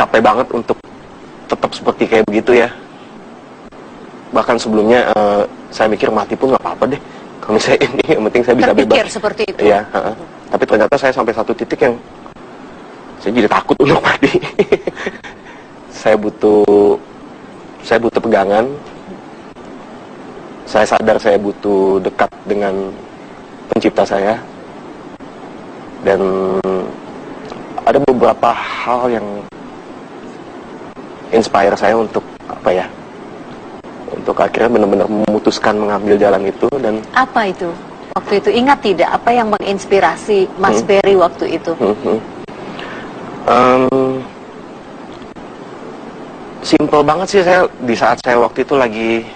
capek banget untuk tetap seperti kayak begitu ya. Bahkan sebelumnya saya mikir mati pun nggak apa-apa deh. Kalau misalnya ini, yang penting saya bisa bebas. Terpikir seperti itu? Iya. Tapi ternyata saya sampai satu titik yang saya jadi takut untuk mati. Saya butuh pegangan. Saya sadar saya butuh dekat dengan pencipta saya. Dan ada beberapa hal yang inspire saya untuk untuk akhirnya benar-benar memutuskan mengambil jalan itu. Dan apa itu waktu itu, ingat tidak apa yang menginspirasi Mas Berry waktu itu? Simple banget sih. Saya di saat saya waktu itu lagi,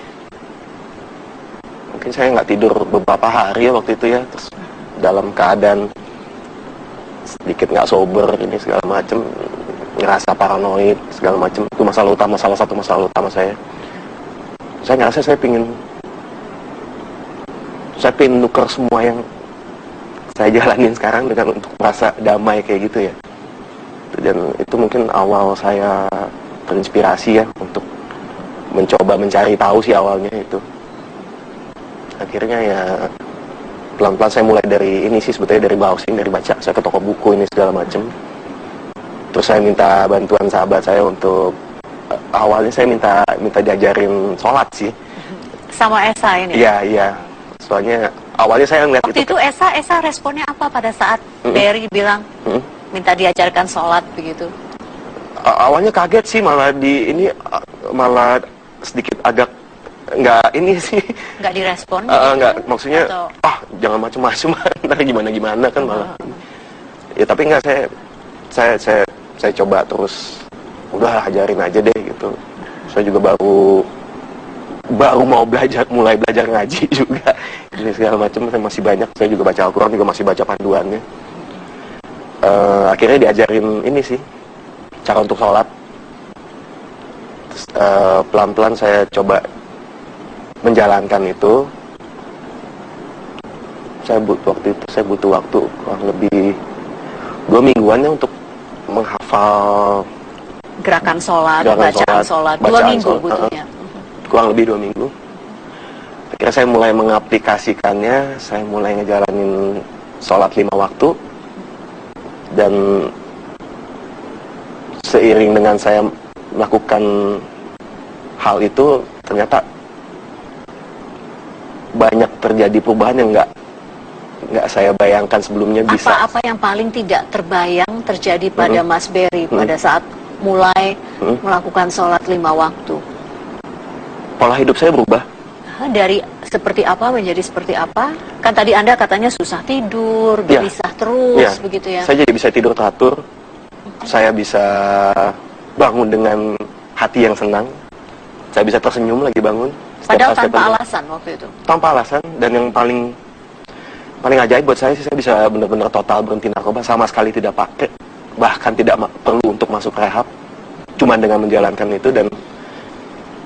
mungkin saya nggak tidur beberapa hari ya waktu itu ya, terus dalam keadaan sedikit nggak sober ini segala macem, ngerasa paranoid segala macem. Itu salah satu masalah utama saya. Saya ngerasa saya pengen nuker semua yang saya jalanin sekarang dengan untuk merasa damai kayak gitu ya. Dan itu mungkin awal saya terinspirasi ya untuk mencoba mencari tahu sih awalnya itu. Akhirnya ya pelan-pelan saya mulai dari ini sih, sebetulnya dari browsing, dari baca. Saya ke toko buku ini segala macem. Terus saya minta bantuan sahabat saya untuk awalnya saya minta diajarin sholat sih. Sama Esa ini? Iya. Soalnya awalnya saya ngeliat waktu itu Esa responnya apa pada saat Berry bilang minta diajarkan sholat begitu? Awalnya kaget sih, malah sedikit agak nggak ini sih. Nggak direspon? Nggak, maksudnya jangan macem-macem, ntar gimana kan malah. Ya tapi nggak, saya coba terus, udah ajarin aja deh gitu. Saya juga baru mau mulai belajar ngaji juga. Ini segala macam, saya masih banyak. Saya juga baca Al-Quran, juga masih baca panduannya. Akhirnya diajarin ini sih, cara untuk sholat. Terus pelan-pelan saya coba menjalankan itu. Waktu itu saya butuh waktu kurang lebih 2 mingguannya untuk menghafal gerakan sholat, bacaan sholat. 2 minggu butuhnya. Kurang lebih 2 minggu. Akhirnya saya mulai mengaplikasikannya. Saya mulai ngejalanin sholat 5 waktu. Dan seiring dengan saya melakukan hal itu, ternyata banyak terjadi perubahan yang nggak saya bayangkan sebelumnya bisa. Apa yang paling tidak terbayang terjadi pada Mas Berry pada saat mulai melakukan sholat 5 waktu? Pola hidup saya berubah. Dari seperti apa menjadi seperti apa? Kan tadi Anda katanya susah tidur, gelisah terus, begitu ya? Saya jadi bisa tidur teratur. Saya bisa bangun dengan hati yang senang. Saya bisa tersenyum lagi bangun. Padahal tanpa alasan waktu itu? Tanpa alasan. Dan yang paling ajaib buat saya sih, saya bisa benar-benar total berhenti narkoba, sama sekali tidak pakai, bahkan tidak perlu untuk masuk rehab, cuma dengan menjalankan itu. Dan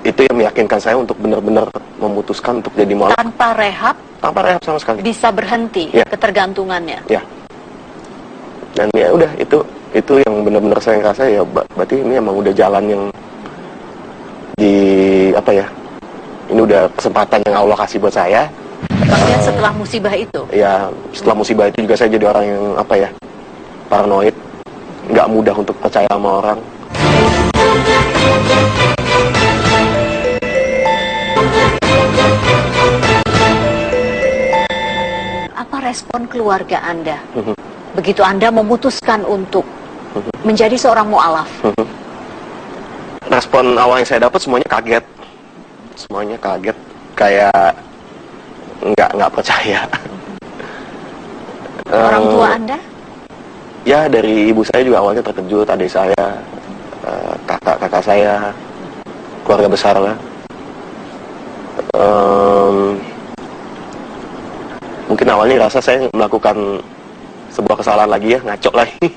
itu yang meyakinkan saya untuk benar-benar memutuskan untuk jadi mualaf. Tanpa rehab sama sekali. Bisa berhenti ketergantungannya. Ya. Dan ya udah, itu yang benar-benar saya ngerasa ya, berarti ini emang udah jalan yang ini udah kesempatan yang Allah kasih buat saya. Kemudian setelah musibah itu? Ya, setelah musibah itu juga saya jadi orang yang paranoid, nggak mudah untuk percaya sama orang. Apa respon keluarga Anda begitu Anda memutuskan untuk menjadi seorang mu'alaf? Respon awal yang saya dapat semuanya kaget. Kayak nggak percaya. Orang tua Anda? Ya, dari ibu saya juga awalnya terkejut, adik saya, kakak saya, keluarga besar lah. Mungkin awalnya rasa saya melakukan sebuah kesalahan lagi ya, ngaco lagi.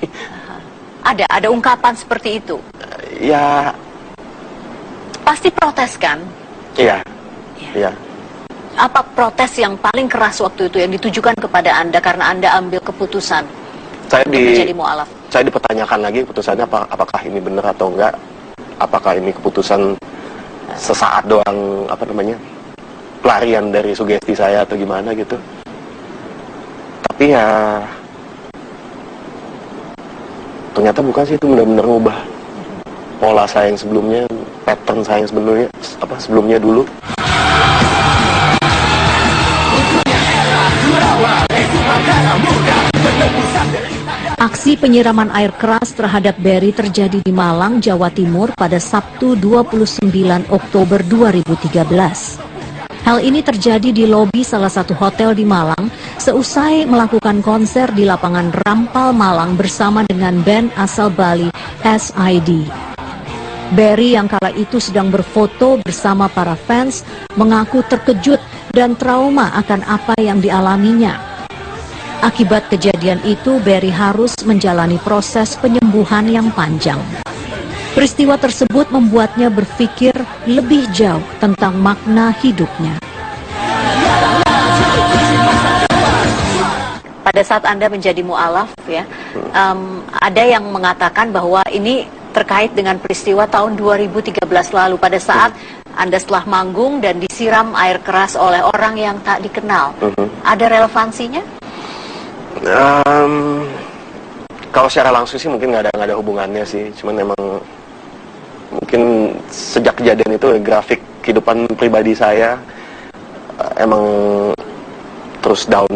Ada ungkapan seperti itu? Ya. Pasti protes kan? Iya. Apa protes yang paling keras waktu itu yang ditujukan kepada Anda karena Anda ambil keputusan menjadi mu'alaf? saya dipertanyakan lagi keputusannya apakah ini benar atau enggak, apakah ini keputusan sesaat doang, apa namanya, pelarian dari sugesti saya atau gimana gitu. Tapi ya ternyata bukan sih, itu benar-benar ngubah pola saya yang sebelumnya, pattern saya yang sebelumnya dulu. Aksi penyiraman air keras terhadap Berry terjadi di Malang, Jawa Timur pada Sabtu 29 Oktober 2013. Hal ini terjadi di lobi salah satu hotel di Malang seusai melakukan konser di lapangan Rampal Malang bersama dengan band asal Bali SID. Berry yang kala itu sedang berfoto bersama para fans mengaku terkejut dan trauma akan apa yang dialaminya. Akibat kejadian itu, Berry harus menjalani proses penyembuhan yang panjang. Peristiwa tersebut membuatnya berpikir lebih jauh tentang makna hidupnya. Pada saat Anda menjadi mu'alaf, ya, ada yang mengatakan bahwa ini terkait dengan peristiwa tahun 2013 lalu, pada saat Anda setelah manggung dan disiram air keras oleh orang yang tak dikenal. Ada relevansinya? Kalau secara langsung sih mungkin nggak ada hubungannya sih, cuman emang mungkin sejak kejadian itu grafik kehidupan pribadi saya emang terus down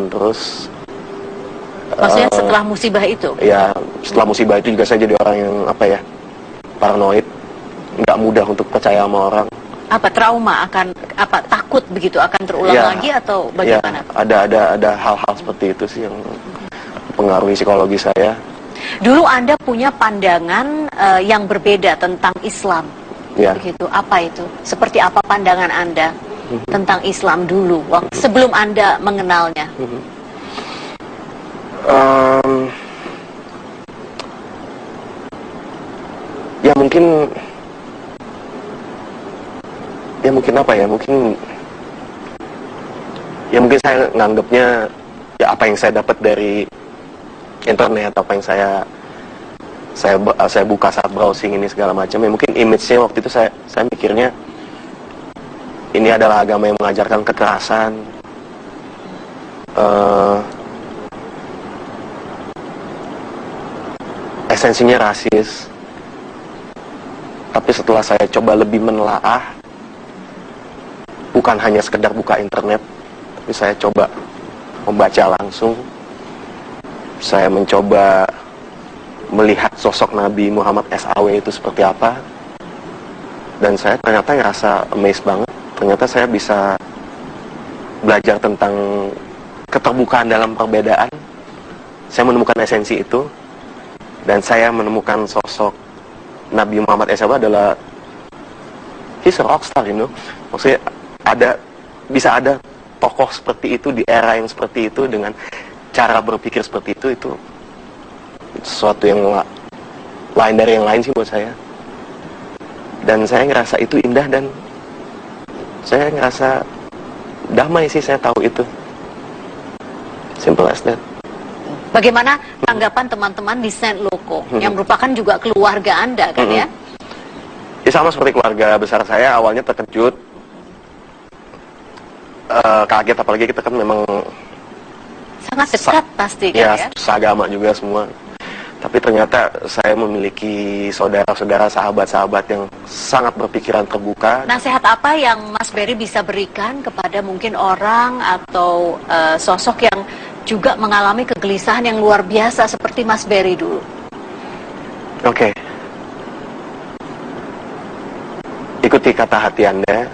terus. Maksudnya setelah musibah itu? Ya, setelah musibah itu juga saya jadi orang yang paranoid, nggak mudah untuk percaya sama orang. Apa trauma akan takut begitu akan terulang lagi atau bagaimana? Ya, ada hal-hal seperti itu sih yang mempengaruhi psikologi saya. Dulu Anda punya pandangan yang berbeda tentang Islam, begitu. Apa itu? Seperti apa pandangan Anda tentang Islam dulu, sebelum Anda mengenalnya? Ya mungkin saya nganggapnya ya apa yang saya dapat dari internet, apa yang saya buka saat browsing ini segala macam, ya mungkin image-nya waktu itu saya mikirnya ini adalah agama yang mengajarkan kekerasan, esensinya rasis. Tapi setelah saya coba lebih menelaah, bukan hanya sekedar buka internet, tapi saya coba membaca langsung. Saya mencoba melihat sosok Nabi Muhammad SAW itu seperti apa. Dan saya ternyata ngerasa amazed banget. Ternyata saya bisa belajar tentang keterbukaan dalam perbedaan. Saya menemukan esensi itu. Dan saya menemukan sosok Nabi Muhammad SAW adalah he's a rockstar, Maksudnya bisa ada tokoh seperti itu di era yang seperti itu dengan cara berpikir seperti itu sesuatu yang lain dari yang lain sih buat saya. Dan saya ngerasa itu indah dan saya ngerasa damai sih saya tahu itu. Simple as that. Bagaimana tanggapan teman-teman di Saint Loco yang merupakan juga keluarga Anda kan ya? Ya sama seperti keluarga besar saya, awalnya terkejut, kaget, apalagi kita kan memang sangat dekat pasti kan ya? Seagama juga semua. Tapi ternyata saya memiliki saudara-saudara, sahabat-sahabat yang sangat berpikiran terbuka. Nasihat apa yang Mas Berry bisa berikan kepada mungkin orang atau sosok yang juga mengalami kegelisahan yang luar biasa seperti Mas Berry dulu? Oke. Ikuti kata hati Anda.